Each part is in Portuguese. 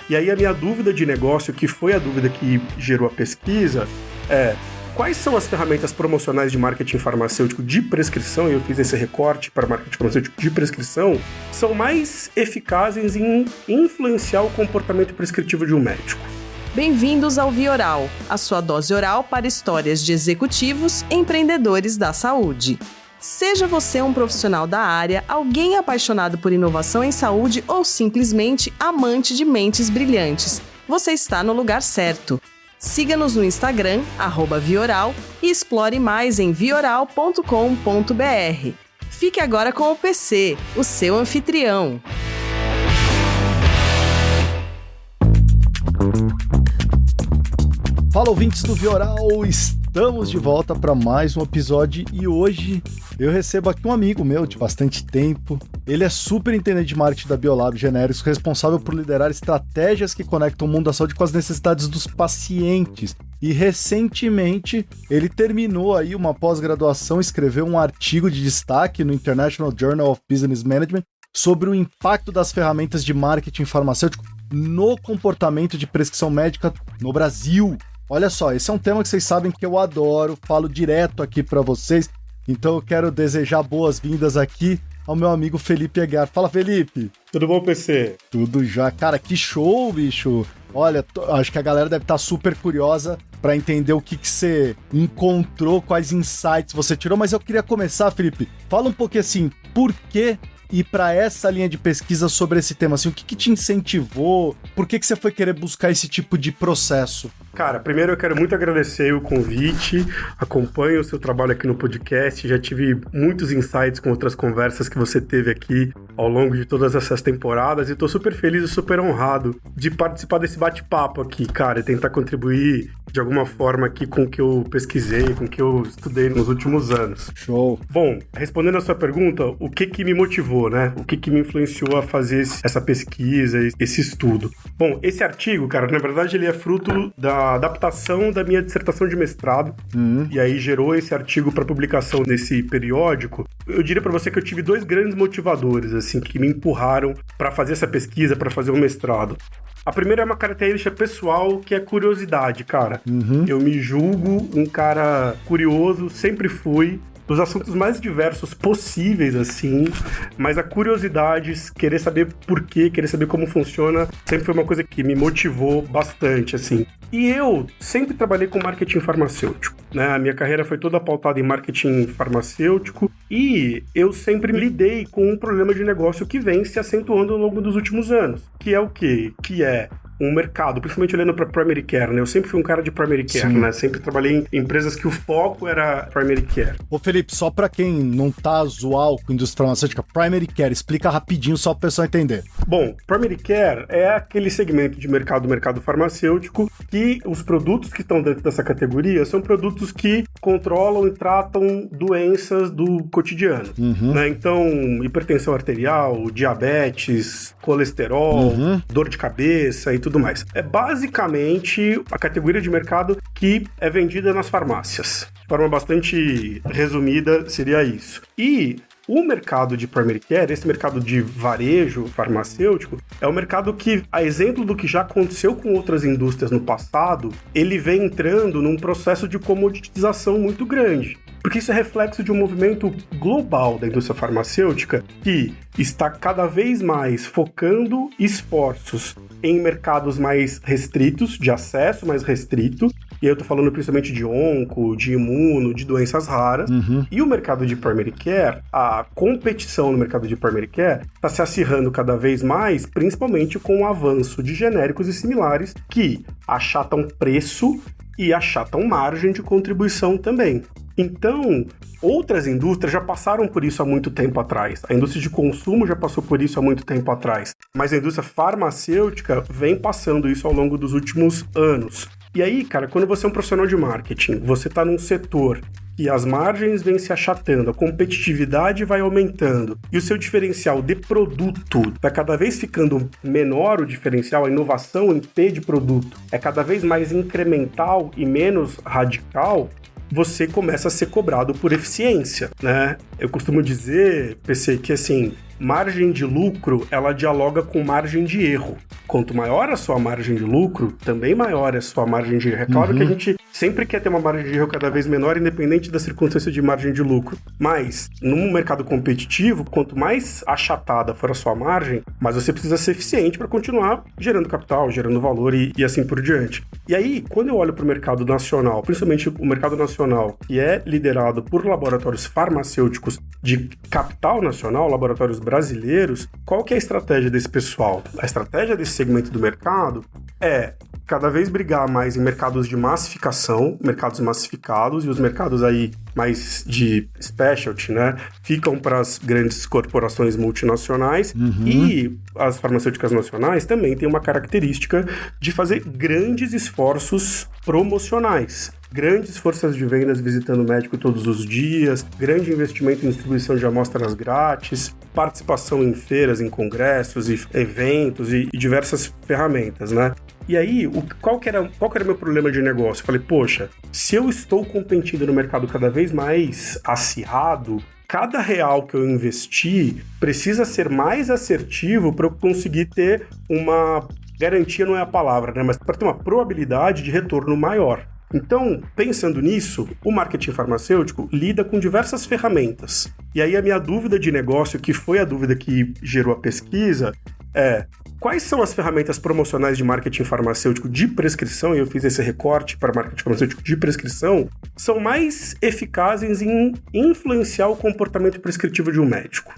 E aí a minha dúvida de negócio, que foi a dúvida que gerou a pesquisa, é: quais são as ferramentas promocionais de marketing farmacêutico de prescrição, e eu fiz esse recorte para marketing farmacêutico de prescrição, são mais eficazes em influenciar o comportamento prescritivo de um médico? Bem-vindos ao Vioral, a sua dose oral para histórias de executivos e empreendedores da saúde. Seja você um profissional da área, alguém apaixonado por inovação em saúde ou simplesmente amante de mentes brilhantes, você está no lugar certo. Siga-nos no Instagram, @Vioral, e explore mais em vioral.com.br. Fique agora com o PC, o seu anfitrião. Fala, ouvintes do Vioral, estamos de volta para mais um episódio e hoje eu recebo aqui um amigo meu de bastante tempo. Ele é superintendente de marketing da Biolab Genéricos, responsável por liderar estratégias que conectam o mundo da saúde com as necessidades dos pacientes. E recentemente ele terminou aí uma pós-graduação, escreveu um artigo de destaque no International Journal of Business Management sobre o impacto das ferramentas de marketing farmacêutico no comportamento de prescrição médica no Brasil. Olha só, esse é um tema que vocês sabem que eu adoro, falo direto aqui para vocês, então eu quero desejar boas-vindas aqui ao meu amigo Felipe Aguiar. Fala, Felipe! Tudo bom, PC? Tudo já. Cara, que show, bicho! Olha, acho que a galera deve estar super curiosa para entender o que você encontrou, quais insights você tirou, mas eu queria começar, Felipe, fala um pouquinho assim, por que ir para essa linha de pesquisa sobre esse tema? Assim, o que te incentivou? Por que você foi querer buscar esse tipo de processo? Cara, primeiro eu quero muito agradecer o convite, acompanho o seu trabalho aqui no podcast, já tive muitos insights com outras conversas que você teve aqui ao longo de todas essas temporadas e tô super feliz e super honrado de participar desse bate-papo aqui, cara, e tentar contribuir de alguma forma aqui com o que eu pesquisei, com o que eu estudei nos últimos anos. Show! Bom, respondendo a sua pergunta, o que me motivou, né? O que me influenciou a fazer essa pesquisa, esse estudo? Bom, esse artigo, cara, na verdade ele é fruto da adaptação da minha dissertação de mestrado, e aí gerou esse artigo para publicação nesse periódico. Eu diria para você que eu tive dois grandes motivadores, assim, que me empurraram para fazer essa pesquisa, para fazer um mestrado. A primeira é uma característica pessoal, que é curiosidade, cara. Eu me julgo um cara curioso, sempre fui, dos assuntos mais diversos possíveis, assim, mas a curiosidade, querer saber por quê, querer saber como funciona, sempre foi uma coisa que me motivou bastante, assim. E eu sempre trabalhei com marketing farmacêutico, né? A minha carreira foi toda pautada em marketing farmacêutico e eu sempre lidei com um problema de negócio que vem se acentuando ao longo dos últimos anos, que é o quê? Que é um mercado, principalmente olhando para primary care, né? Eu sempre fui um cara de primary care, né? Sempre trabalhei em empresas que o foco era primary care. Ô, Felipe, só para quem não tá usual com indústria farmacêutica, primary care, explica rapidinho só para o pessoal entender. Bom, primary care é aquele segmento de mercado farmacêutico que os produtos que estão dentro dessa categoria são produtos que controlam e tratam doenças do cotidiano, né? Então, hipertensão arterial, diabetes, colesterol, dor de cabeça e tudo mais. É basicamente a categoria de mercado que é vendida nas farmácias. De forma bastante resumida, seria isso. E o mercado de primary care, esse mercado de varejo farmacêutico, é um mercado que, a exemplo do que já aconteceu com outras indústrias no passado, ele vem entrando num processo de comoditização muito grande. Porque isso é reflexo de um movimento global da indústria farmacêutica que está cada vez mais focando esforços em mercados mais restritos, de acesso mais restrito, e aí eu tô falando principalmente de onco, de imuno, de doenças raras. E o mercado de primary care, a competição no mercado de primary care está se acirrando cada vez mais, principalmente com o avanço de genéricos e similares que achatam preço e achatam margem de contribuição também. Então, outras indústrias já passaram por isso há muito tempo atrás. A indústria de consumo já passou por isso há muito tempo atrás. Mas a indústria farmacêutica vem passando isso ao longo dos últimos anos. E aí, cara, quando você é um profissional de marketing, você está num setor que as margens vêm se achatando, a competitividade vai aumentando e o seu diferencial de produto vai cada vez ficando menor, o diferencial, a inovação em P de produto é cada vez mais incremental e menos radical, você começa a ser cobrado por eficiência, né? Eu costumo dizer, PC, que assim, margem de lucro, ela dialoga com margem de erro. Quanto maior a sua margem de lucro, também maior é a sua margem de erro. É claro que a gente sempre quer ter uma margem de erro cada vez menor, independente da circunstância de margem de lucro. Mas, num mercado competitivo, quanto mais achatada for a sua margem, mais você precisa ser eficiente para continuar gerando capital, gerando valor e assim por diante. E aí, quando eu olho para o mercado nacional, principalmente o mercado nacional, que é liderado por laboratórios farmacêuticos de capital nacional, laboratórios brasileiros, qual que é a estratégia desse pessoal? A estratégia desse segmento do mercado é cada vez brigar mais em mercados de massificação, mercados massificados, e os mercados aí mais de specialty, né, ficam para as grandes corporações multinacionais, e as farmacêuticas nacionais também têm uma característica de fazer grandes esforços promocionais. Grandes forças de vendas visitando o médico todos os dias, grande investimento em distribuição de amostras grátis, participação em feiras, em congressos e eventos e diversas ferramentas, né? E aí, qual que era o meu problema de negócio? Eu falei, poxa, se eu estou competindo no mercado cada vez mais acirrado, cada real que eu investi precisa ser mais assertivo para eu conseguir ter uma garantia, não é a palavra, né? Mas para ter uma probabilidade de retorno maior. Então, pensando nisso, o marketing farmacêutico lida com diversas ferramentas. E aí a minha dúvida de negócio, que foi a dúvida que gerou a pesquisa, é quais são as ferramentas promocionais de marketing farmacêutico de prescrição, e eu fiz esse recorte para marketing farmacêutico de prescrição, são mais eficazes em influenciar o comportamento prescritivo de um médico.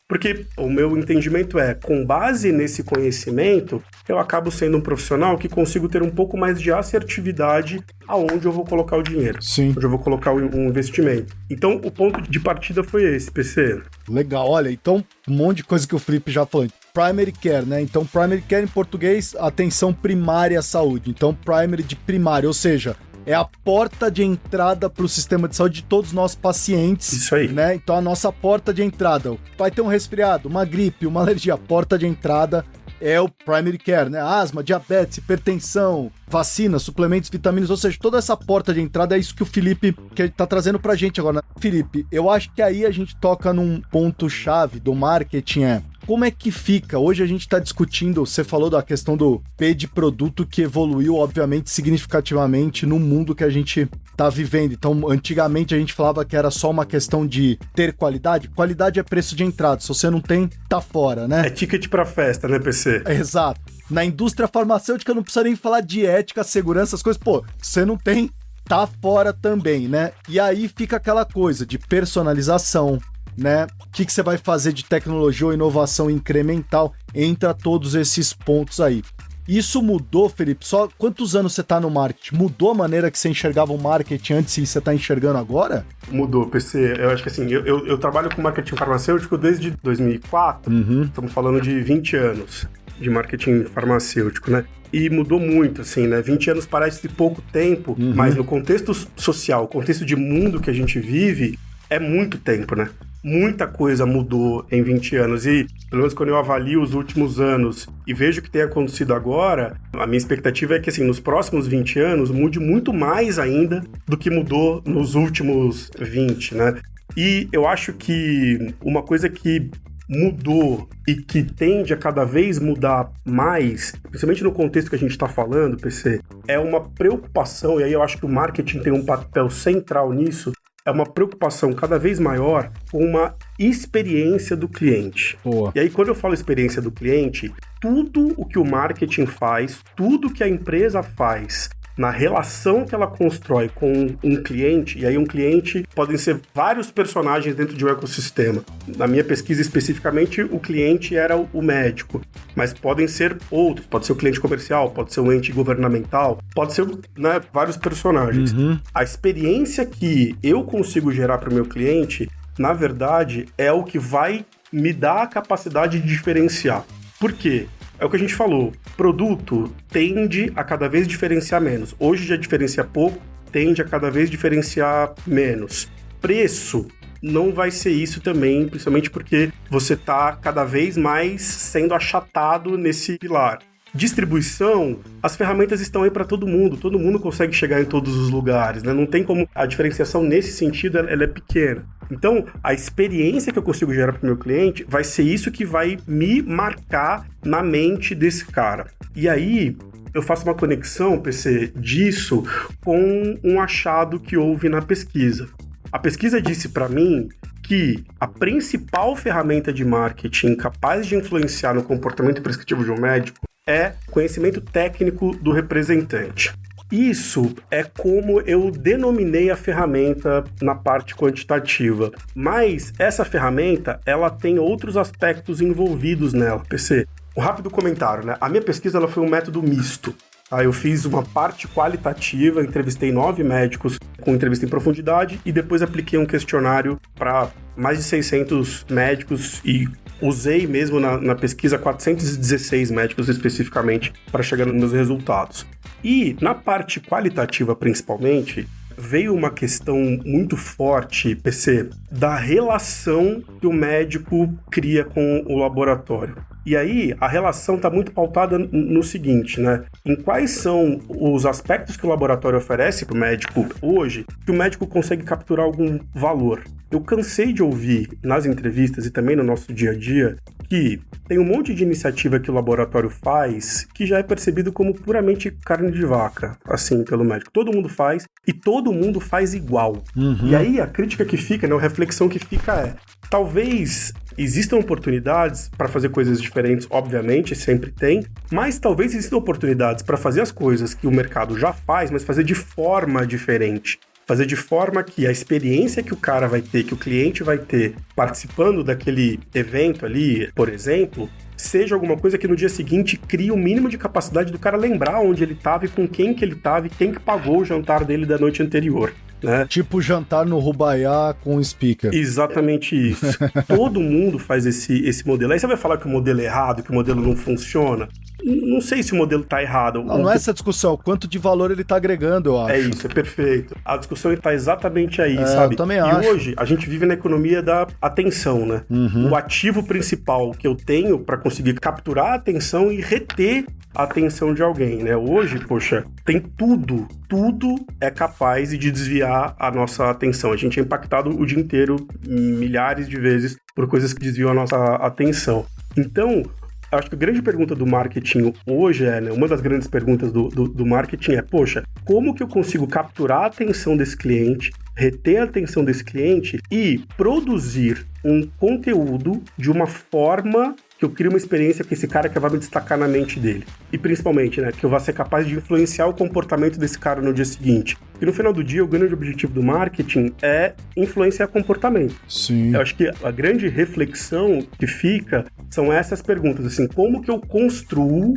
Porque o meu entendimento é, com base nesse conhecimento, eu acabo sendo um profissional que consigo ter um pouco mais de assertividade aonde eu vou colocar o dinheiro. Sim. Onde eu vou colocar um investimento. Então, o ponto de partida foi esse, PC. Legal, olha, então um monte de coisa que o Felipe já falou. Primary care, né? Então, primary care em português, atenção primária à saúde. Então, primary de primária, ou seja, é a porta de entrada para o sistema de saúde de todos nós pacientes. Isso aí. Né? Então, a nossa porta de entrada. Vai ter um resfriado, uma gripe, uma alergia. A porta de entrada é o primary care, né? Asma, diabetes, hipertensão, vacinas, suplementos, vitaminas. Ou seja, toda essa porta de entrada é isso que o Felipe tá trazendo pra gente agora. Né? Felipe, eu acho que aí a gente toca num ponto-chave do marketing, como é que fica? Hoje a gente está discutindo, você falou da questão do P de produto que evoluiu, obviamente, significativamente no mundo que a gente está vivendo. Então, antigamente a gente falava que era só uma questão de ter qualidade. Qualidade é preço de entrada. Se você não tem, tá fora, né? É ticket para festa, né, PC? Exato. Na indústria farmacêutica não precisa nem falar de ética, segurança, as coisas. Pô, você não tem, tá fora também, né? E aí fica aquela coisa de personalização, né? O que você vai fazer de tecnologia ou inovação incremental? Entra todos esses pontos aí. Isso mudou, Felipe? Só quantos anos você está no marketing? Mudou a maneira que você enxergava o marketing antes e você está enxergando agora? Mudou, PC. Eu acho que assim, eu trabalho com marketing farmacêutico desde 2004. Estamos falando de 20 anos de marketing farmacêutico, né? E mudou muito, assim, né? 20 anos parece de pouco tempo, mas no contexto social, contexto de mundo que a gente vive, é muito tempo, né? Muita coisa mudou em 20 anos e, pelo menos quando eu avalio os últimos anos e vejo o que tem acontecido agora, a minha expectativa é que, assim, nos próximos 20 anos mude muito mais ainda do que mudou nos últimos 20, né? E eu acho que uma coisa que mudou e que tende a cada vez mudar mais, principalmente no contexto que a gente está falando, PC, é uma preocupação, e aí eu acho que o marketing tem um papel central nisso, é uma preocupação cada vez maior com uma experiência do cliente. Boa. E aí, quando eu falo experiência do cliente, tudo o que o marketing faz, tudo que a empresa faz na relação que ela constrói com um cliente, e aí um cliente podem ser vários personagens dentro de um ecossistema. Na minha pesquisa especificamente, o cliente era o médico, mas podem ser outros, pode ser o cliente comercial, pode ser um ente governamental, pode ser, né, vários personagens. A experiência que eu consigo gerar para o meu cliente, na verdade, é o que vai me dar a capacidade de diferenciar. Por quê? É o que a gente falou, produto tende a cada vez diferenciar menos. Hoje já diferencia pouco, tende a cada vez diferenciar menos. Preço não vai ser isso também, principalmente porque você está cada vez mais sendo achatado nesse pilar. distribuição, as ferramentas estão aí para todo mundo consegue chegar em todos os lugares, né? Não tem como, a diferenciação nesse sentido, ela é pequena. Então, a experiência que eu consigo gerar para o meu cliente vai ser isso que vai me marcar na mente desse cara. E aí, eu faço uma conexão, PC, disso com um achado que houve na pesquisa. A pesquisa disse para mim que a principal ferramenta de marketing capaz de influenciar no comportamento prescritivo de um médico é conhecimento técnico do representante. Isso é como eu denominei a ferramenta na parte quantitativa. Mas essa ferramenta, ela tem outros aspectos envolvidos nela, PC. Um rápido comentário, né? A minha pesquisa ela foi um método misto. Aí eu fiz uma parte qualitativa, entrevistei 9 médicos com entrevista em profundidade e depois apliquei um questionário para mais de 600 médicos e usei mesmo na pesquisa 416 médicos especificamente para chegar nos meus resultados. E na parte qualitativa principalmente, veio uma questão muito forte, PC, da relação que o médico cria com o laboratório. E aí, a relação está muito pautada no seguinte, né? Em quais são os aspectos que o laboratório oferece para o médico hoje que o médico consegue capturar algum valor. Eu cansei de ouvir nas entrevistas e também no nosso dia a dia que tem um monte de iniciativa que o laboratório faz que já é percebido como puramente carne de vaca, assim, pelo médico. Todo mundo faz e todo mundo faz igual. E aí a crítica que fica, né, a reflexão que fica é: talvez existam oportunidades para fazer coisas diferentes, obviamente, sempre tem, mas talvez existam oportunidades para fazer as coisas que o mercado já faz, mas fazer de forma diferente. Fazer de forma que a experiência que o cara vai ter, que o cliente vai ter participando daquele evento ali, por exemplo, seja alguma coisa que no dia seguinte crie o mínimo de capacidade do cara lembrar onde ele estava e com quem que ele estava e quem que pagou o jantar dele da noite anterior. Né? Tipo jantar no Rubaiá com o speaker. Exatamente isso. Todo mundo faz esse modelo. Aí você vai falar que o modelo é errado, que o modelo não funciona. Não sei se o modelo tá errado. Não é essa discussão. Quanto de valor ele tá agregando, eu acho. É isso, é perfeito. A discussão está exatamente aí, sabe? Eu também acho. E hoje, a gente vive na economia da atenção, né? O ativo principal que eu tenho para conseguir capturar a atenção e reter a atenção de alguém, né? Hoje, poxa, tem tudo é capaz de desviar a nossa atenção. A gente é impactado o dia inteiro, milhares de vezes, por coisas que desviam a nossa atenção. Então, acho que a grande pergunta do marketing hoje né? Uma das grandes perguntas do marketing é, poxa, como que eu consigo capturar a atenção desse cliente, reter a atenção desse cliente e produzir um conteúdo de uma forma que eu crie uma experiência que esse cara que vai me destacar na mente dele. E principalmente, né, que eu vá ser capaz de influenciar o comportamento desse cara no dia seguinte. E no final do dia, o grande objetivo do marketing é influenciar comportamento. Sim. Eu acho que a grande reflexão que fica são essas perguntas, assim, como que eu construo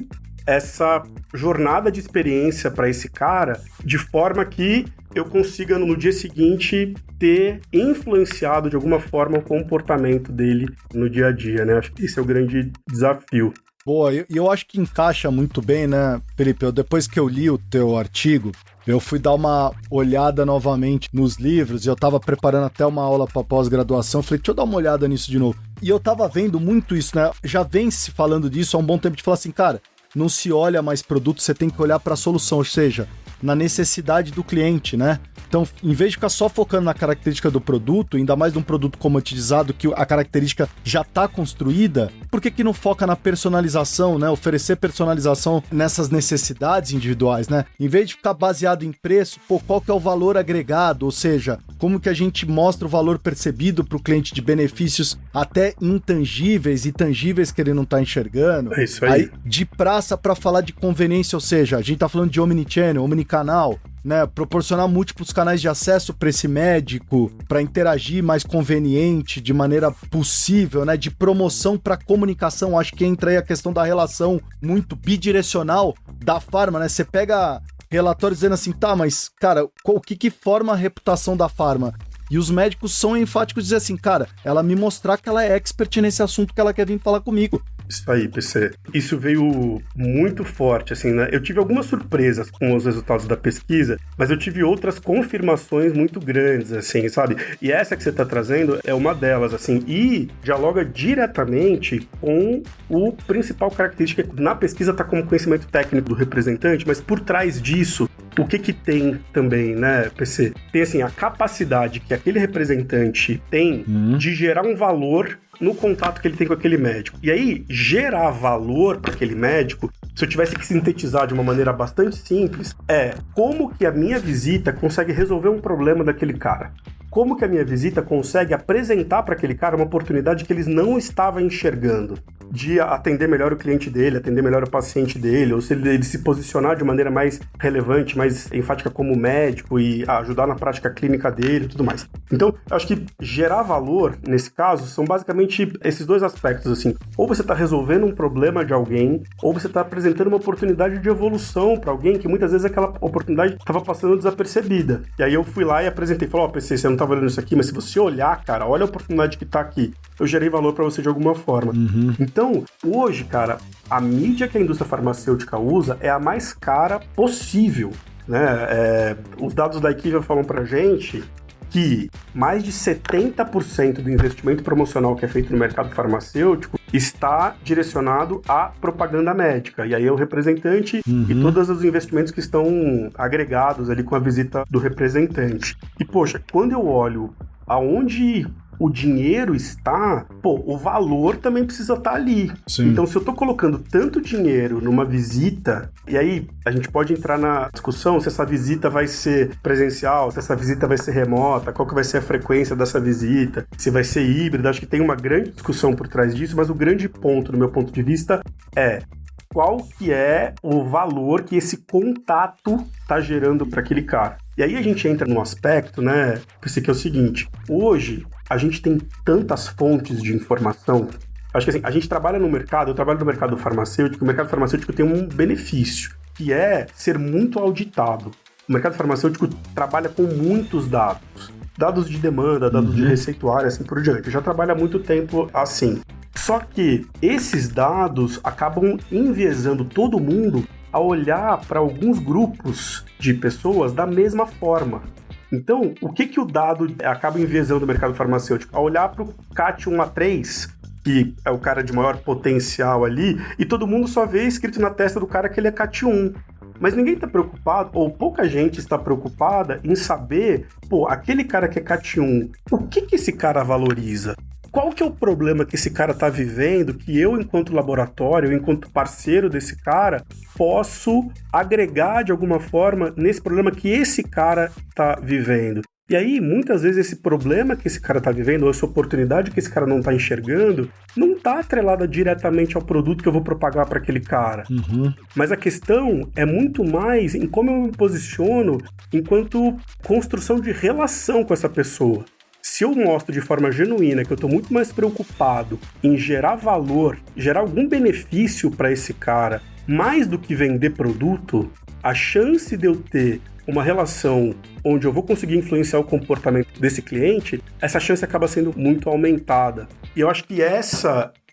essa jornada de experiência para esse cara de forma que eu consiga no dia seguinte ter influenciado de alguma forma o comportamento dele no dia a dia, né? Acho que esse é o grande desafio. Boa, e eu acho que encaixa muito bem, né, Felipe? Depois que eu li o teu artigo, eu fui dar uma olhada novamente nos livros e eu tava preparando até uma aula para pós-graduação. Falei, deixa eu dar uma olhada nisso de novo. E eu tava vendo muito isso, né? Já vem se falando disso há um bom tempo, de falar assim, cara, não se olha mais produto, você tem que olhar para a solução, ou seja, na necessidade do cliente, né? Então, em vez de ficar só focando na característica do produto, ainda mais de um produto comoditizado, que a característica já está construída, por que não foca na personalização, né? Oferecer personalização nessas necessidades individuais, né? Em vez de ficar baseado em preço, qual que é o valor agregado? Ou seja, como que a gente mostra o valor percebido para o cliente de benefícios até intangíveis e tangíveis que ele não está enxergando? É isso aí. De praça para falar de conveniência, ou seja, a gente está falando de omnichannel, omnicanal, né, proporcionar múltiplos canais de acesso para esse médico, para interagir mais conveniente, de maneira possível, né, de promoção para comunicação. Acho que entra aí a questão da relação muito bidirecional da farma, né? Você pega relatórios dizendo assim, tá, mas, cara, o que forma a reputação da farma? E os médicos são enfáticos de dizer assim, cara, ela me mostrar que ela é expert nesse assunto que ela quer vir falar comigo. Isso aí, PC. Isso veio muito forte, assim, né? Eu tive algumas surpresas com os resultados da pesquisa, mas eu tive outras confirmações muito grandes, assim, sabe? E essa que você tá trazendo é uma delas, assim, e dialoga diretamente com o principal característica que na pesquisa tá como conhecimento técnico do representante, mas por trás disso, o que tem também, né, PC? Tem, assim, a capacidade que aquele representante tem de gerar um valor no contato que ele tem com aquele médico. E aí, gerar valor para aquele médico, se eu tivesse que sintetizar de uma maneira bastante simples, é como que a minha visita consegue resolver um problema daquele cara. Como que a minha visita consegue apresentar para aquele cara uma oportunidade que eles não estavam enxergando, de atender melhor o cliente dele, atender melhor o paciente dele, ou se ele se posicionar de maneira mais relevante, mais enfática como médico e ajudar na prática clínica dele e tudo mais. Então, eu acho que gerar valor, nesse caso, são basicamente esses dois aspectos, assim. Ou você está resolvendo um problema de alguém, ou você está apresentando uma oportunidade de evolução para alguém que muitas vezes aquela oportunidade estava passando desapercebida. E aí eu fui lá e apresentei, falei, PC, você não estava olhando isso aqui, mas se você olhar, cara, olha a oportunidade que está aqui. Eu gerei valor para você de alguma forma. Então, hoje, cara, a mídia que a indústria farmacêutica usa é a mais cara possível, né? Os dados da IQVIA falam pra gente que mais de 70% do investimento promocional que é feito no mercado farmacêutico está direcionado à propaganda médica. E aí é o representante e todos os investimentos que estão agregados ali com a visita do representante. E, poxa, quando eu olho aonde o dinheiro está, o valor também precisa estar ali. Sim. Então, se eu estou colocando tanto dinheiro numa visita, e aí a gente pode entrar na discussão se essa visita vai ser presencial, se essa visita vai ser remota, qual que vai ser a frequência dessa visita, se vai ser híbrida, acho que tem uma grande discussão por trás disso, mas o grande ponto, do meu ponto de vista, é qual que é o valor que esse contato está gerando para aquele cara. E aí a gente entra num aspecto, né, que é o seguinte, hoje a gente tem tantas fontes de informação, acho que assim, a gente trabalha no mercado, eu trabalho no mercado farmacêutico, o mercado farmacêutico tem um benefício, que é ser muito auditado. O mercado farmacêutico trabalha com muitos dados de demanda, dados de receituário, assim por diante, já trabalha há muito tempo assim. Só que esses dados acabam enviesando todo mundo a olhar para alguns grupos de pessoas da mesma forma. Então, o que o dado acaba enviesando no mercado farmacêutico? A olhar para o CAT1A3, que é o cara de maior potencial ali, e todo mundo só vê escrito na testa do cara que ele é CAT1. Mas ninguém está preocupado, ou pouca gente está preocupada em saber, aquele cara que é CAT1, o que esse cara valoriza? Qual que é o problema que esse cara está vivendo que eu, enquanto laboratório, enquanto parceiro desse cara, posso agregar de alguma forma nesse problema que esse cara está vivendo? E aí, muitas vezes, esse problema que esse cara está vivendo, ou essa oportunidade que esse cara não está enxergando, não está atrelada diretamente ao produto que eu vou propagar para aquele cara. Mas a questão é muito mais em como eu me posiciono enquanto construção de relação com essa pessoa. Se eu mostro de forma genuína que eu estou muito mais preocupado em gerar valor, gerar algum benefício para esse cara, mais do que vender produto, a chance de eu ter uma relação onde eu vou conseguir influenciar o comportamento desse cliente, essa chance acaba sendo muito aumentada. E eu acho que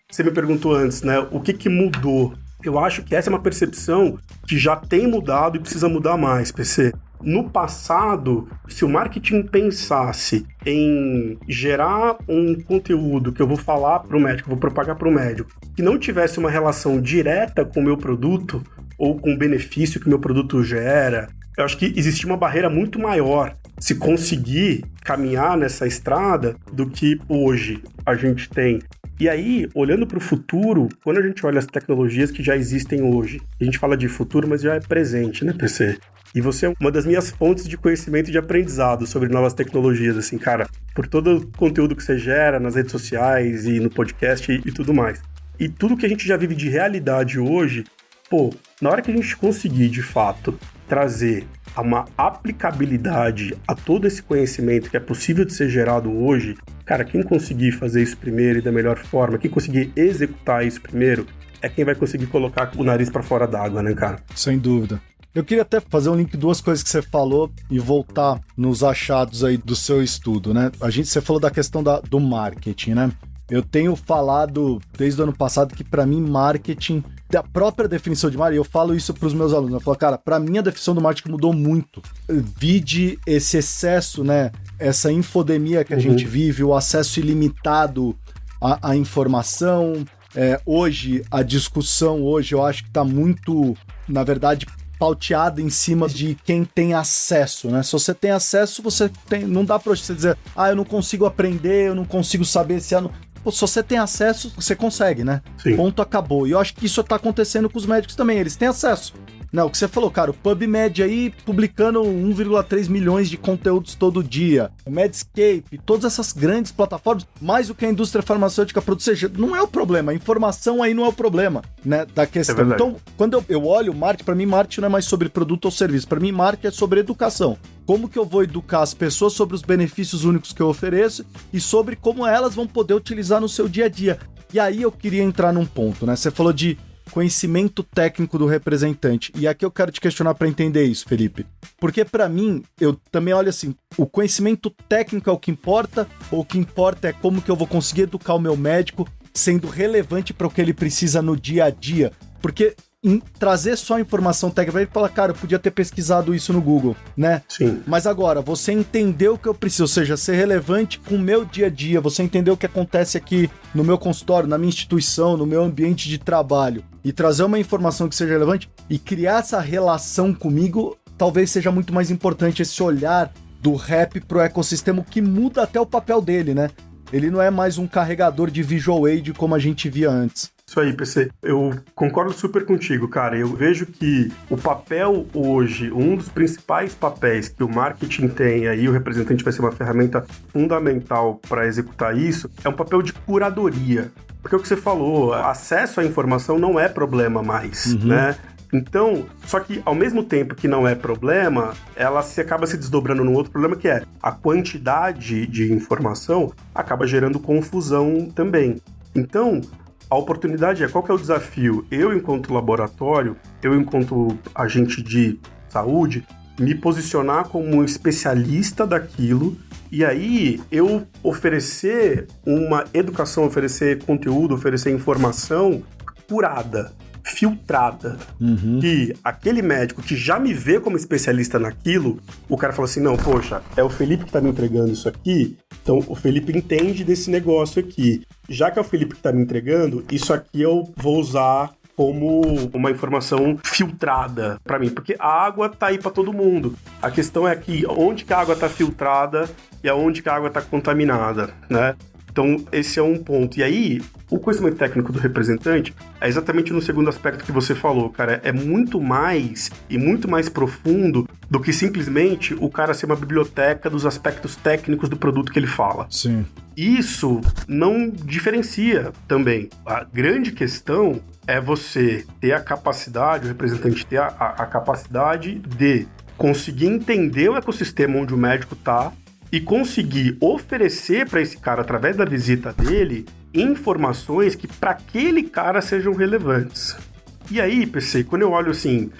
você me perguntou antes, né, o que mudou? Eu acho que essa é uma percepção que já tem mudado e precisa mudar mais, PC. No passado, se o marketing pensasse em gerar um conteúdo que eu vou falar para o médico, vou propagar para o médico, que não tivesse uma relação direta com o meu produto ou com o benefício que o meu produto gera, eu acho que existia uma barreira muito maior se conseguir caminhar nessa estrada do que hoje a gente tem. E aí, olhando para o futuro, quando a gente olha as tecnologias que já existem hoje, a gente fala de futuro, mas já é presente, né, PC? E você é uma das minhas fontes de conhecimento e de aprendizado sobre novas tecnologias, assim, cara, por todo o conteúdo que você gera nas redes sociais e no podcast e tudo mais. E tudo que a gente já vive de realidade hoje, na hora que a gente conseguir, de fato, trazer uma aplicabilidade a todo esse conhecimento que é possível de ser gerado hoje, cara, quem conseguir fazer isso primeiro e da melhor forma, quem conseguir executar isso primeiro, é quem vai conseguir colocar o nariz para fora d'água, né, cara? Sem dúvida. Eu queria até fazer um link, duas coisas que você falou e voltar nos achados aí do seu estudo, né? Você falou da questão do marketing, né? Eu tenho falado desde o ano passado que para mim marketing, da própria definição de marketing, eu falo isso para os meus alunos, eu falo, cara, para mim a definição do marketing mudou muito. Vide esse excesso, né, essa infodemia que a gente vive, o acesso ilimitado à informação. Hoje, a discussão eu acho que está muito, na verdade, pauteada em cima de quem tem acesso, né? Se você tem acesso, não dá pra você dizer, eu não consigo aprender, eu não consigo saber se Pô, se você tem acesso, você consegue, né? Sim. Ponto, acabou. E eu acho que isso tá acontecendo com os médicos também, eles têm acesso. Não, o que você falou, cara, o PubMed aí publicando 1,3 milhões de conteúdos todo dia, o Medscape, todas essas grandes plataformas, mais o que a indústria farmacêutica produz, seja, não é o problema, a informação aí não é o problema, né, da questão. Então, quando eu olho o marketing, pra mim marketing não é mais sobre produto ou serviço, pra mim marketing é sobre educação. Como que eu vou educar as pessoas sobre os benefícios únicos que eu ofereço e sobre como elas vão poder utilizar no seu dia a dia. E aí eu queria entrar num ponto, né, você falou de conhecimento técnico do representante. E aqui eu quero te questionar para entender isso, Felipe. Porque para mim, eu também olho assim, o conhecimento técnico é o que importa, ou o que importa é como que eu vou conseguir educar o meu médico sendo relevante para o que ele precisa no dia a dia. Porque trazer só informação técnica para ele falar, cara, eu podia ter pesquisado isso no Google, né? Sim. Mas agora, você entendeu o que eu preciso, ou seja, ser relevante com o meu dia a dia, você entendeu o que acontece aqui no meu consultório, na minha instituição, no meu ambiente de trabalho, e trazer uma informação que seja relevante e criar essa relação comigo, talvez seja muito mais importante esse olhar do rap pro ecossistema, que muda até o papel dele, né? Ele não é mais um carregador de visual aid como a gente via antes. Isso aí, PC. Eu concordo super contigo, cara. Eu vejo que o papel hoje, um dos principais papéis que o marketing tem, aí o representante vai ser uma ferramenta fundamental para executar isso, é um papel de curadoria. Porque o que você falou, acesso à informação não é problema mais, né? Então, só que ao mesmo tempo que não é problema, ela acaba se desdobrando num outro problema, que é a quantidade de informação acaba gerando confusão também. Então, a oportunidade qual que é o desafio? Eu, enquanto laboratório, eu, enquanto agente de saúde, me posicionar como um especialista daquilo e aí eu oferecer uma educação, oferecer conteúdo, oferecer informação curada, filtrada, que aquele médico que já me vê como especialista naquilo, o cara fala assim, não, poxa, é o Felipe que tá me entregando isso aqui, então o Felipe entende desse negócio aqui. Já que é o Felipe que tá me entregando, isso aqui eu vou usar como uma informação filtrada para mim, porque a água tá aí para todo mundo. A questão é que onde que a água tá filtrada e aonde que a água tá contaminada, né? Então, esse é um ponto. E aí, o conhecimento técnico do representante é exatamente no segundo aspecto que você falou, cara. É muito mais e muito mais profundo do que simplesmente o cara ser uma biblioteca dos aspectos técnicos do produto que ele fala. Sim. Isso não diferencia também. A grande questão é você ter a capacidade, o representante ter a capacidade de conseguir entender o ecossistema onde o médico está e conseguir oferecer para esse cara, através da visita dele, informações que para aquele cara sejam relevantes. E aí, PC, quando eu olho assim,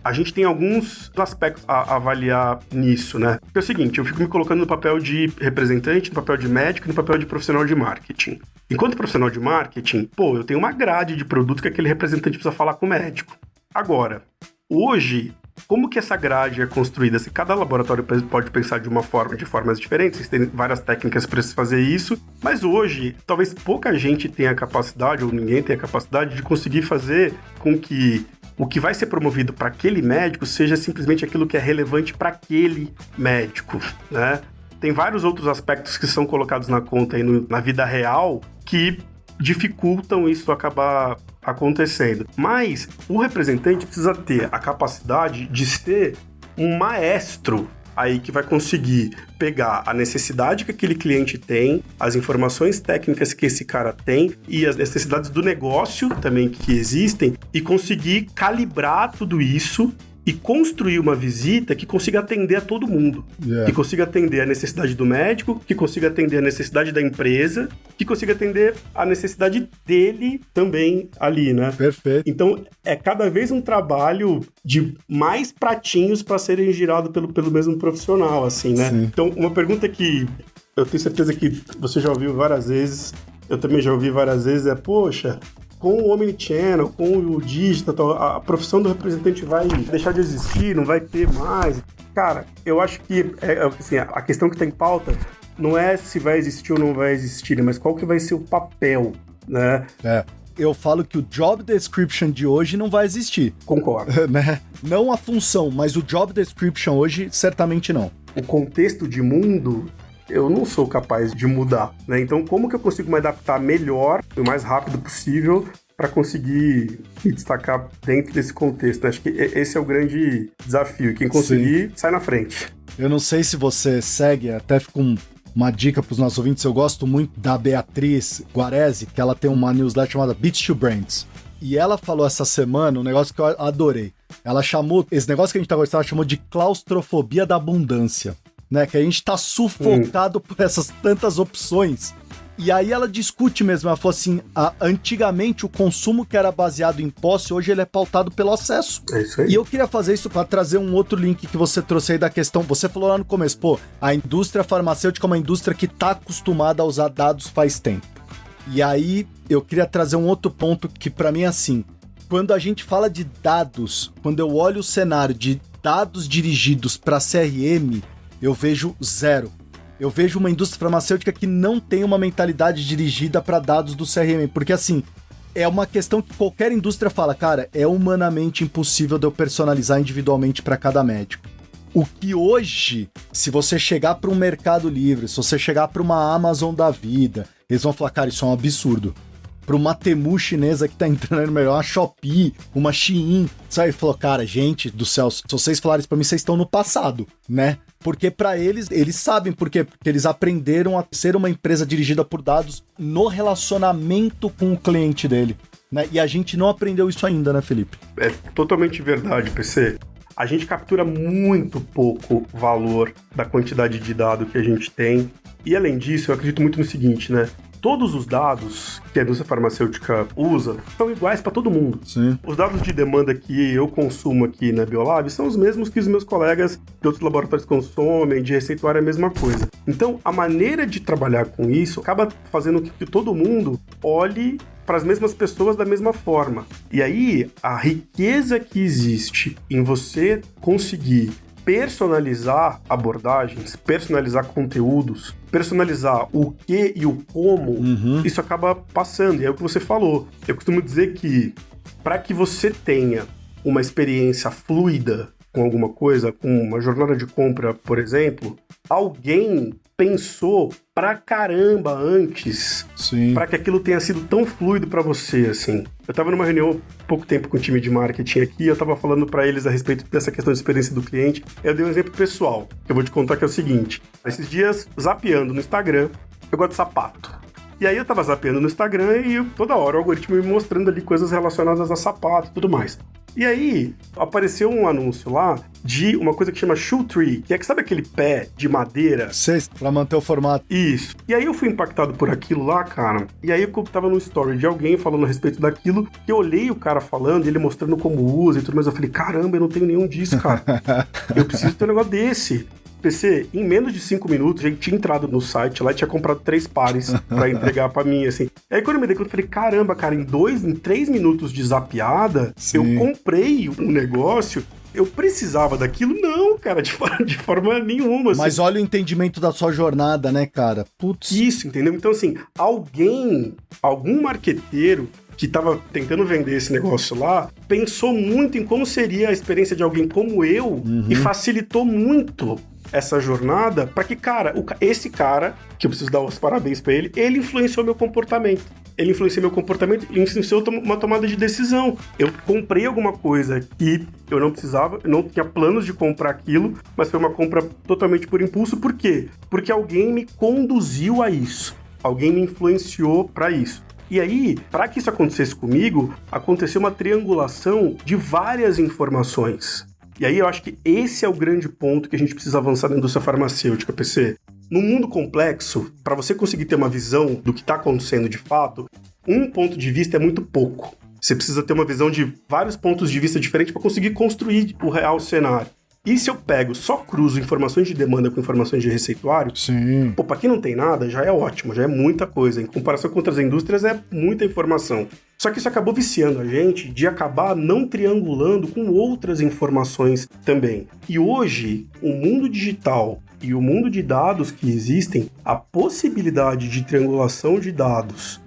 a gente tem alguns aspectos a avaliar nisso, né? Porque é o seguinte, eu fico me colocando no papel de representante, no papel de médico e no papel de profissional de marketing. Enquanto profissional de marketing, eu tenho uma grade de produto que aquele representante precisa falar com o médico. Agora, hoje, como que essa grade é construída? Se cada laboratório pode pensar de formas diferentes, tem várias técnicas para se fazer isso, mas hoje, talvez pouca gente tenha a capacidade, ou ninguém tenha a capacidade de conseguir fazer com que o que vai ser promovido para aquele médico seja simplesmente aquilo que é relevante para aquele médico, né? Tem vários outros aspectos que são colocados na conta aí na vida real que dificultam isso acabar acontecendo. Mas o representante precisa ter a capacidade de ser um maestro aí que vai conseguir pegar a necessidade que aquele cliente tem, as informações técnicas que esse cara tem e as necessidades do negócio também que existem e conseguir calibrar tudo isso e construir uma visita que consiga atender a todo mundo. Que consiga atender a necessidade do médico, que consiga atender a necessidade da empresa, que consiga atender a necessidade dele também ali, né? Perfeito. Então, é cada vez um trabalho de mais pratinhos para serem girados pelo mesmo profissional, assim, né? Sim. Então, uma pergunta que eu tenho certeza que você já ouviu várias vezes eu também já ouvi várias vezes, poxa, com o Omnichannel, com o digital, a profissão do representante vai deixar de existir, não vai ter mais. Cara, eu acho que assim, a questão que está em pauta não é se vai existir ou não vai existir, mas qual que vai ser o papel, né? Eu falo que o job description de hoje não vai existir. Concordo. Né? Não a função, mas o job description hoje, certamente não. O contexto de mundo, eu não sou capaz de mudar, né? Então, como que eu consigo me adaptar melhor, o mais rápido possível, para conseguir me destacar dentro desse contexto? Acho que esse é o grande desafio. Quem conseguir, sai na frente. Eu não sei se você segue, até fico uma dica para os nossos ouvintes, eu gosto muito da Beatriz Guarese, que ela tem uma newsletter chamada Beats to Brands. E ela falou essa semana um negócio que eu adorei. Ela chamou, esse negócio que a gente tá gostando, ela chamou de claustrofobia da abundância, né? Que a gente tá sufocado por essas tantas opções. E aí ela discute mesmo, ela falou assim, antigamente o consumo que era baseado em posse, hoje ele é pautado pelo acesso. É isso aí. E eu queria fazer isso para trazer um outro link que você trouxe aí da questão, você falou lá no começo, a indústria farmacêutica é uma indústria que tá acostumada a usar dados faz tempo. E aí eu queria trazer um outro ponto que para mim é assim, quando a gente fala de dados, quando eu olho o cenário de dados dirigidos para CRM, eu vejo zero. Eu vejo uma indústria farmacêutica que não tem uma mentalidade dirigida para dados do CRM, porque assim, é uma questão que qualquer indústria fala, cara, é humanamente impossível de eu personalizar individualmente para cada médico. O que hoje, se você chegar para um Mercado Livre, se você chegar para uma Amazon da vida, eles vão falar, cara, isso é um absurdo. Para uma Temu chinesa que tá entrando no melhor, uma Shopee, uma Shein, sabe? Falou, cara, gente do céu, se vocês falarem isso pra mim, vocês estão no passado, né? Porque pra eles sabem por quê? Porque eles aprenderam a ser uma empresa dirigida por dados no relacionamento com o cliente dele, né? E a gente não aprendeu isso ainda, né, Felipe? É totalmente verdade, PC. A gente captura muito pouco valor da quantidade de dado que a gente tem. E além disso, eu acredito muito no seguinte, né? Todos os dados que a indústria farmacêutica usa são iguais para todo mundo. Sim. Os dados de demanda que eu consumo aqui na Biolab são os mesmos que os meus colegas de outros laboratórios consomem, de receituário é a mesma coisa. Então, a maneira de trabalhar com isso acaba fazendo com que todo mundo olhe para as mesmas pessoas da mesma forma. E aí, a riqueza que existe em você conseguir personalizar abordagens, personalizar conteúdos, personalizar o que e o como, isso acaba passando. E é o que você falou. Eu costumo dizer que para que você tenha uma experiência fluida com alguma coisa, com uma jornada de compra, por exemplo, alguém pensou pra caramba antes para que aquilo tenha sido tão fluido pra você, assim. Eu tava numa reunião há pouco tempo com o time de marketing aqui, eu tava falando pra eles a respeito dessa questão de experiência do cliente. Eu dei um exemplo pessoal, que eu vou te contar, que é o seguinte. Esses dias, zapeando no Instagram, eu gosto de sapato. E aí eu tava zapeando no Instagram e toda hora o algoritmo me mostrando ali coisas relacionadas a sapato e tudo mais. E aí, apareceu um anúncio lá de uma coisa que chama Shoe Tree, que é que sabe aquele pé de madeira? Sei, pra manter o formato. Isso. E aí eu fui impactado por aquilo lá, cara. E aí eu tava no story de alguém falando a respeito daquilo, que eu olhei o cara falando, ele mostrando como usa e tudo mais. Eu falei, caramba, eu não tenho nenhum disso, cara. Eu preciso ter um negócio desse. PC, em menos de 5 minutos, a gente tinha entrado no site lá e tinha comprado 3 pares pra entregar pra mim, assim. E aí quando eu me dei conta, eu falei, caramba, cara, em 3 minutos de zapeada, eu comprei um negócio. Eu precisava daquilo? Não, cara, de forma nenhuma. Mas assim. olha o entendimento da sua jornada, né, cara? Putz. Isso, entendeu? Então, assim, algum marqueteiro que estava tentando vender esse negócio lá, pensou muito em como seria a experiência de alguém como eu e facilitou muito essa jornada para que, cara, esse cara, que eu preciso dar os parabéns para ele influenciou meu comportamento. Ele influenciou meu comportamento e influenciou uma tomada de decisão. Eu comprei alguma coisa que eu não precisava, eu não tinha planos de comprar aquilo, mas foi uma compra totalmente por impulso. Por quê? Porque alguém me conduziu a isso. Alguém me influenciou para isso. E aí, para que isso acontecesse comigo, aconteceu uma triangulação de várias informações. E aí eu acho que esse é o grande ponto que a gente precisa avançar na indústria farmacêutica, PC. No mundo complexo, para você conseguir ter uma visão do que está acontecendo de fato, um ponto de vista é muito pouco. Você precisa ter uma visão de vários pontos de vista diferentes para conseguir construir o real cenário. E se eu pego, só cruzo informações de demanda com informações de receituário, Sim. pô, pra quem não tem nada, já é ótimo, já é muita coisa. Em comparação com outras indústrias, é muita informação. Só que isso acabou viciando a gente de acabar não triangulando com outras informações também. E hoje, o mundo digital e o mundo de dados que existem, a possibilidade de triangulação de dados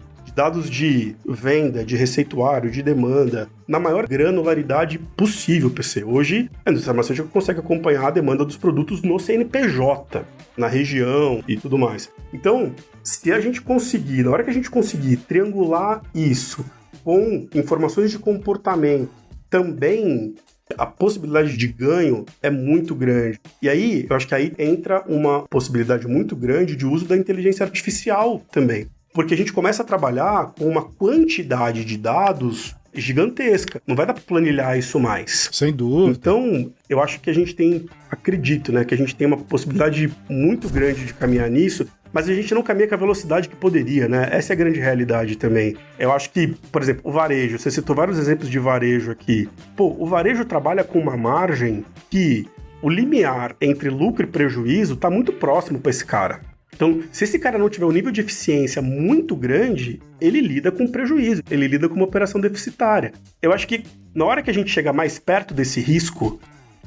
de venda, de receituário, de demanda, na maior granularidade possível, PC. Hoje, a indústria farmacêutica consegue acompanhar a demanda dos produtos no CNPJ, na região e tudo mais. Então, se a gente conseguir, na hora que a gente conseguir triangular isso com informações de comportamento, também a possibilidade de ganho é muito grande. E aí, eu acho que aí entra uma possibilidade muito grande de uso da inteligência artificial também. Porque a gente começa a trabalhar com uma quantidade de dados gigantesca. Não vai dar para planilhar isso mais. Sem dúvida. Então, eu acho que a gente tem, acredito, né, que a gente tem uma possibilidade muito grande de caminhar nisso, mas a gente não caminha com a velocidade que poderia, né? Essa é a grande realidade também. Eu acho que, por exemplo, o varejo, você citou vários exemplos de varejo aqui. Pô, o varejo trabalha com uma margem que o limiar entre lucro e prejuízo está muito próximo para esse cara. Então, se esse cara não tiver um nível de eficiência muito grande, ele lida com prejuízo, ele lida com uma operação deficitária. Eu acho que na hora que a gente chegar mais perto desse risco,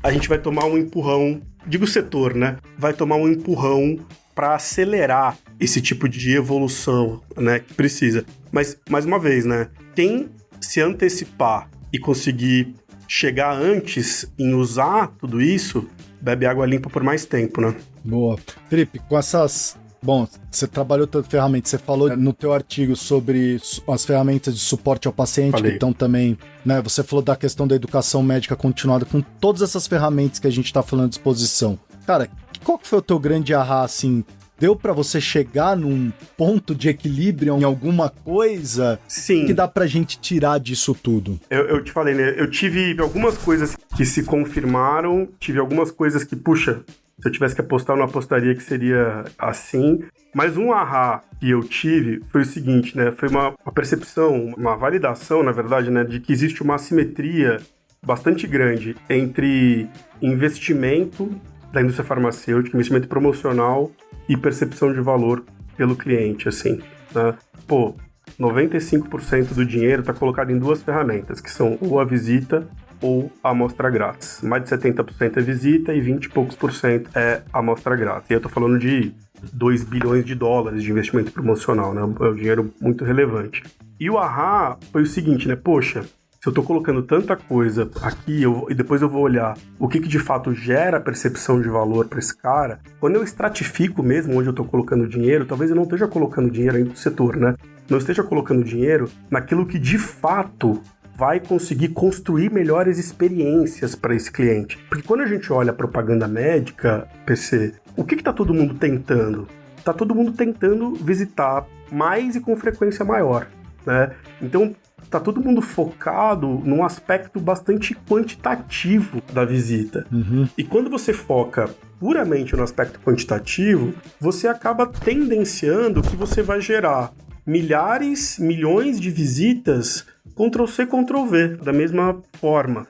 a gente vai tomar um empurrão, digo o setor, né? Vai tomar um empurrão para acelerar esse tipo de evolução, né? Que precisa. Mas, mais uma vez, né? Quem se antecipar e conseguir chegar antes em usar tudo isso, bebe água limpa por mais tempo, né? Boa. Felipe, com essas... Bom, você trabalhou tanto ferramentas, você falou no teu artigo sobre as ferramentas de suporte ao paciente, Falei. que estão também, né? Você falou da questão da educação médica continuada, com todas essas ferramentas que a gente tá falando à disposição. Cara, qual que foi o teu grande ahá, assim? Deu pra você chegar num ponto de equilíbrio em alguma coisa? Sim. Que dá pra gente tirar disso tudo? Eu te falei, né? Eu tive algumas coisas que se confirmaram, tive algumas coisas que, puxa, se eu tivesse que apostar, eu não apostaria que seria assim. Mas um ahá que eu tive foi o seguinte, né? Foi uma percepção, uma validação, na verdade, né? De que existe uma assimetria bastante grande entre investimento da indústria farmacêutica, investimento promocional e percepção de valor pelo cliente, assim, né? Pô, 95% do dinheiro está colocado em duas ferramentas, que são ou a visita ou a amostra grátis. Mais de 70% é visita e 20 e poucos % é amostra grátis. E eu tô falando de 2 bilhões de dólares de investimento promocional, né? É um dinheiro muito relevante. E o ahá foi o seguinte, né? Poxa, se eu tô colocando tanta coisa aqui e depois eu vou olhar o que de fato gera percepção de valor para esse cara, quando eu estratifico mesmo onde eu tô colocando dinheiro, talvez eu não esteja colocando dinheiro ainda no setor, né? Não esteja colocando dinheiro naquilo que de fato vai conseguir construir melhores experiências para esse cliente. Porque quando a gente olha a propaganda médica, PC, o que tá todo mundo tentando? Tá todo mundo tentando visitar mais e com frequência maior, né? Então, tá todo mundo focado num aspecto bastante quantitativo da visita. Uhum. E quando você foca puramente no aspecto quantitativo, você acaba tendenciando que você vai gerar milhares, milhões de visitas Ctrl+C, Ctrl+V, da mesma forma.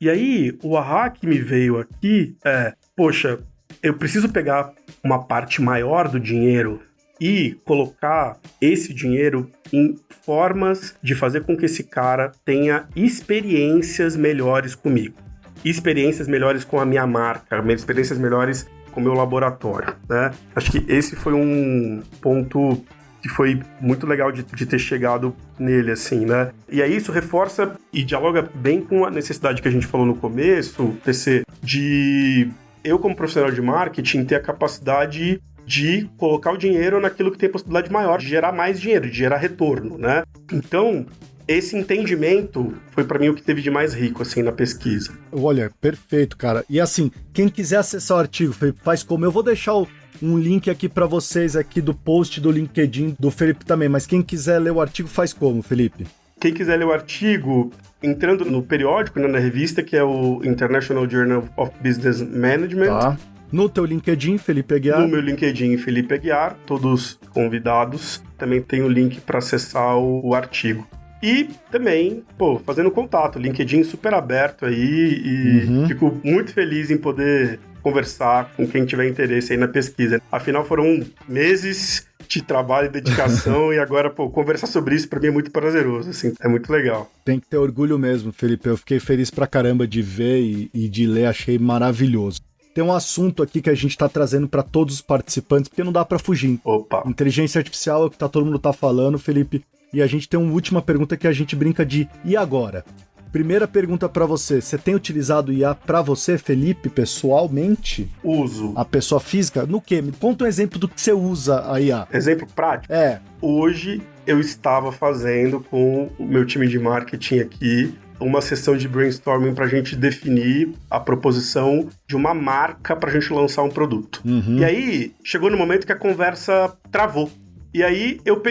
E aí, o ahá que me veio aqui é, poxa, eu preciso pegar uma parte maior do dinheiro e colocar esse dinheiro em formas de fazer com que esse cara tenha experiências melhores comigo. Experiências melhores com a minha marca, experiências melhores com o meu laboratório, né? Acho que esse foi um ponto que foi muito legal de ter chegado nele, assim, né? E aí isso reforça e dialoga bem com a necessidade que a gente falou no começo, TC, de eu, como profissional de marketing, ter a capacidade de colocar o dinheiro naquilo que tem possibilidade maior, de gerar mais dinheiro, de gerar retorno, né? Então, esse entendimento foi pra mim o que teve de mais rico, assim, na pesquisa. Olha, perfeito, cara. E assim, quem quiser acessar o artigo, Felipe, faz como? Eu vou deixar um link aqui pra vocês aqui do post do LinkedIn do Felipe também, mas quem quiser ler o artigo faz como, Felipe? Quem quiser ler o artigo, entrando no periódico, né, na revista, que é o International Journal of Business Management. Tá. No teu LinkedIn, Felipe Aguiar. No meu LinkedIn, Felipe Aguiar, todos convidados. Também tem o link para acessar o artigo. E também, fazendo contato, LinkedIn super aberto aí e fico muito feliz em poder conversar com quem tiver interesse aí na pesquisa. Afinal, foram meses de trabalho e dedicação e agora, conversar sobre isso pra mim é muito prazeroso, assim, é muito legal. Tem que ter orgulho mesmo, Felipe. Eu fiquei feliz pra caramba de ver e de ler, achei maravilhoso. Tem um assunto aqui que a gente tá trazendo pra todos os participantes, porque não dá pra fugir. Opa! Inteligência artificial é o que todo mundo tá falando, Felipe. E a gente tem uma última pergunta que a gente brinca de e agora? Primeira pergunta pra você. Você tem utilizado IA pra você, Felipe, pessoalmente? Uso. A pessoa física? No quê? Me conta um exemplo do que você usa a IA. Exemplo prático? Hoje eu estava fazendo com o meu time de marketing aqui uma sessão de brainstorming pra gente definir a proposição de uma marca pra gente lançar um produto. E aí, chegou no momento que a conversa travou. E aí, eu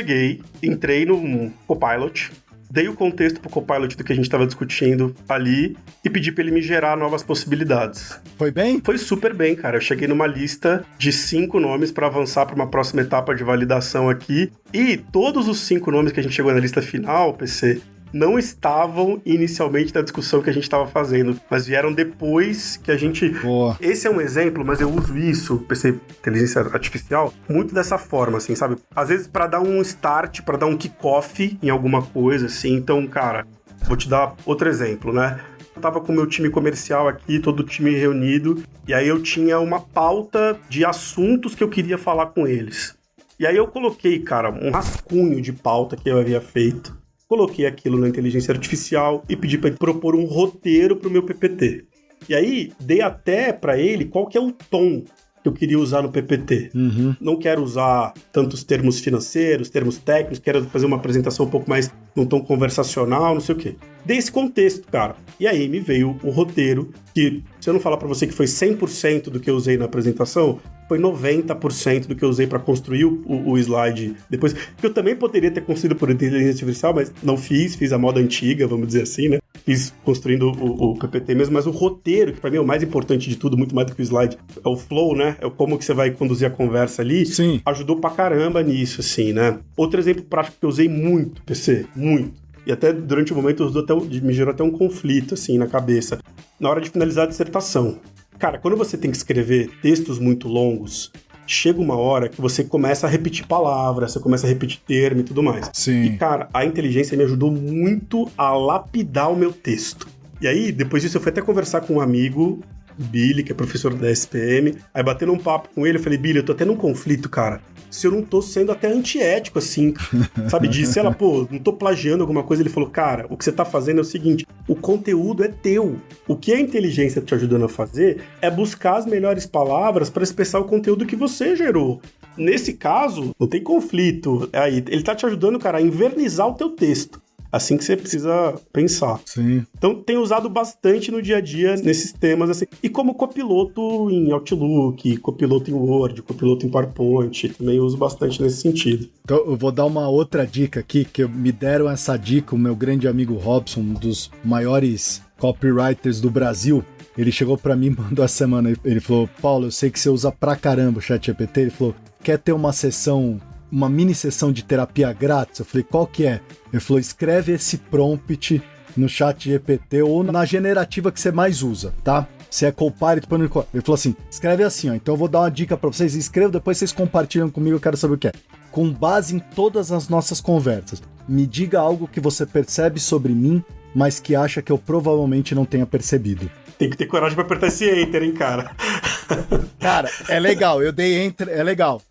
entrei no Copilot, dei o contexto pro Copilot do que a gente estava discutindo ali e pedi pra ele me gerar novas possibilidades. Foi bem? Foi super bem, cara. Eu cheguei numa lista de 5 nomes para avançar para uma próxima etapa de validação aqui e todos os 5 nomes que a gente chegou na lista final, PC, não estavam inicialmente na discussão que a gente estava fazendo, mas vieram depois que a gente... Boa. Esse é um exemplo, mas eu uso isso, PC, inteligência artificial, muito dessa forma, assim, sabe? Às vezes para dar um start, para dar um kickoff em alguma coisa, assim. Então, cara, vou te dar outro exemplo, né? Eu tava com o meu time comercial aqui, todo o time reunido, e aí eu tinha uma pauta de assuntos que eu queria falar com eles. E aí eu coloquei, cara, um rascunho de pauta que eu havia feito. Coloquei aquilo na inteligência artificial e pedi para ele propor um roteiro para o meu PPT. E aí, dei até para ele qual que é o tom que eu queria usar no PPT. Não quero usar tantos termos financeiros, termos técnicos, quero fazer uma apresentação um pouco mais num tom conversacional, não sei o quê. Dei esse contexto, cara. E aí me veio o roteiro, que se eu não falar para você que foi 100% do que eu usei na apresentação, foi 90% do que eu usei para construir o slide depois. Que eu também poderia ter construído por inteligência artificial, mas não fiz a moda antiga, vamos dizer assim, né? Fiz construindo o PPT mesmo, mas o roteiro, que para mim é o mais importante de tudo, muito mais do que o slide, é o flow, né? É como que você vai conduzir a conversa ali. Sim. Ajudou pra caramba nisso, assim, né? Outro exemplo prático que eu usei muito, PC, muito. E até durante o momento me gerou até um conflito, assim, na cabeça. Na hora de finalizar a dissertação. Cara, quando você tem que escrever textos muito longos, chega uma hora que você começa a repetir palavras, você começa a repetir termo e tudo mais. Sim. E, cara, a inteligência me ajudou muito a lapidar o meu texto. E aí, depois disso, eu fui até conversar com um amigo, Billy, que é professor da SPM. Aí, batendo um papo com ele, eu falei, Billy, eu tô até num conflito, cara. Se eu não tô sendo até antiético, assim, sabe disso? Se ela, não tô plagiando alguma coisa, ele falou, cara, o que você tá fazendo é o seguinte, o conteúdo é teu. O que a inteligência tá te ajudando a fazer é buscar as melhores palavras para expressar o conteúdo que você gerou. Nesse caso, não tem conflito. Aí, ele tá te ajudando, cara, a invernizar o teu texto. Assim que você precisa pensar. Sim. Então, tenho usado bastante no dia a dia nesses temas, assim. E como copiloto em Outlook, copiloto em Word, copiloto em PowerPoint, também uso bastante nesse sentido. Então, eu vou dar uma outra dica aqui, que me deram essa dica, o meu grande amigo Robson, um dos maiores copywriters do Brasil. Ele chegou pra mim e mandou essa semana, ele falou, Paulo, eu sei que você usa pra caramba o ChatGPT, ele falou, quer ter uma mini sessão de terapia grátis? Eu falei, qual que é? Ele falou, escreve esse prompt no ChatGPT ou na generativa que você mais usa, tá? Se é Copilot, ele falou assim, escreve assim, ó, então eu vou dar uma dica pra vocês, escrevam, depois vocês compartilham comigo, eu quero saber o que é. Com base em todas as nossas conversas, me diga algo que você percebe sobre mim, mas que acha que eu provavelmente não tenha percebido. Tem que ter coragem pra apertar esse enter, hein, cara? Cara, é legal, eu dei enter, é legal.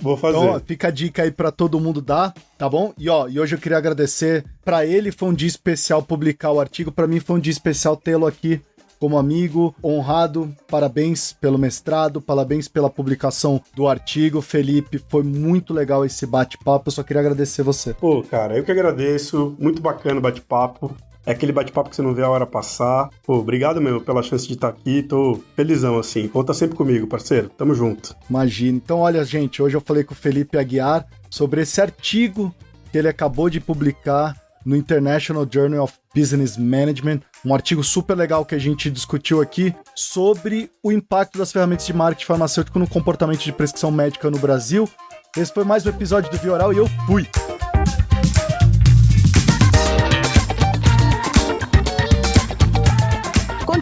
Vou fazer. Então, ó, fica a dica aí pra todo mundo dar, tá bom? E hoje eu queria agradecer, pra ele foi um dia especial publicar o artigo, pra mim foi um dia especial tê-lo aqui como amigo, honrado, parabéns pelo mestrado, parabéns pela publicação do artigo, Felipe, foi muito legal esse bate-papo, eu só queria agradecer você. Pô, cara, eu que agradeço, muito bacana o bate-papo. É aquele bate-papo que você não vê a hora passar. Pô, obrigado, meu, pela chance de estar aqui. Tô felizão, assim. Conta sempre comigo, parceiro. Tamo junto. Imagina. Então, olha, gente, hoje eu falei com o Felipe Aguiar sobre esse artigo que ele acabou de publicar no International Journal of Business Management. Um artigo super legal que a gente discutiu aqui sobre o impacto das ferramentas de marketing farmacêutico no comportamento de prescrição médica no Brasil. Esse foi mais um episódio do Via Oral e eu fui!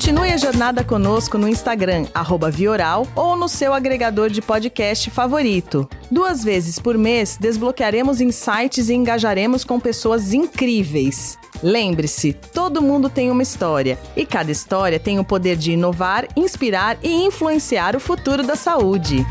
Continue a jornada conosco no Instagram, @Vioral, ou no seu agregador de podcast favorito. 2 vezes por mês, desbloquearemos insights e engajaremos com pessoas incríveis. Lembre-se, todo mundo tem uma história, e cada história tem o poder de inovar, inspirar e influenciar o futuro da saúde.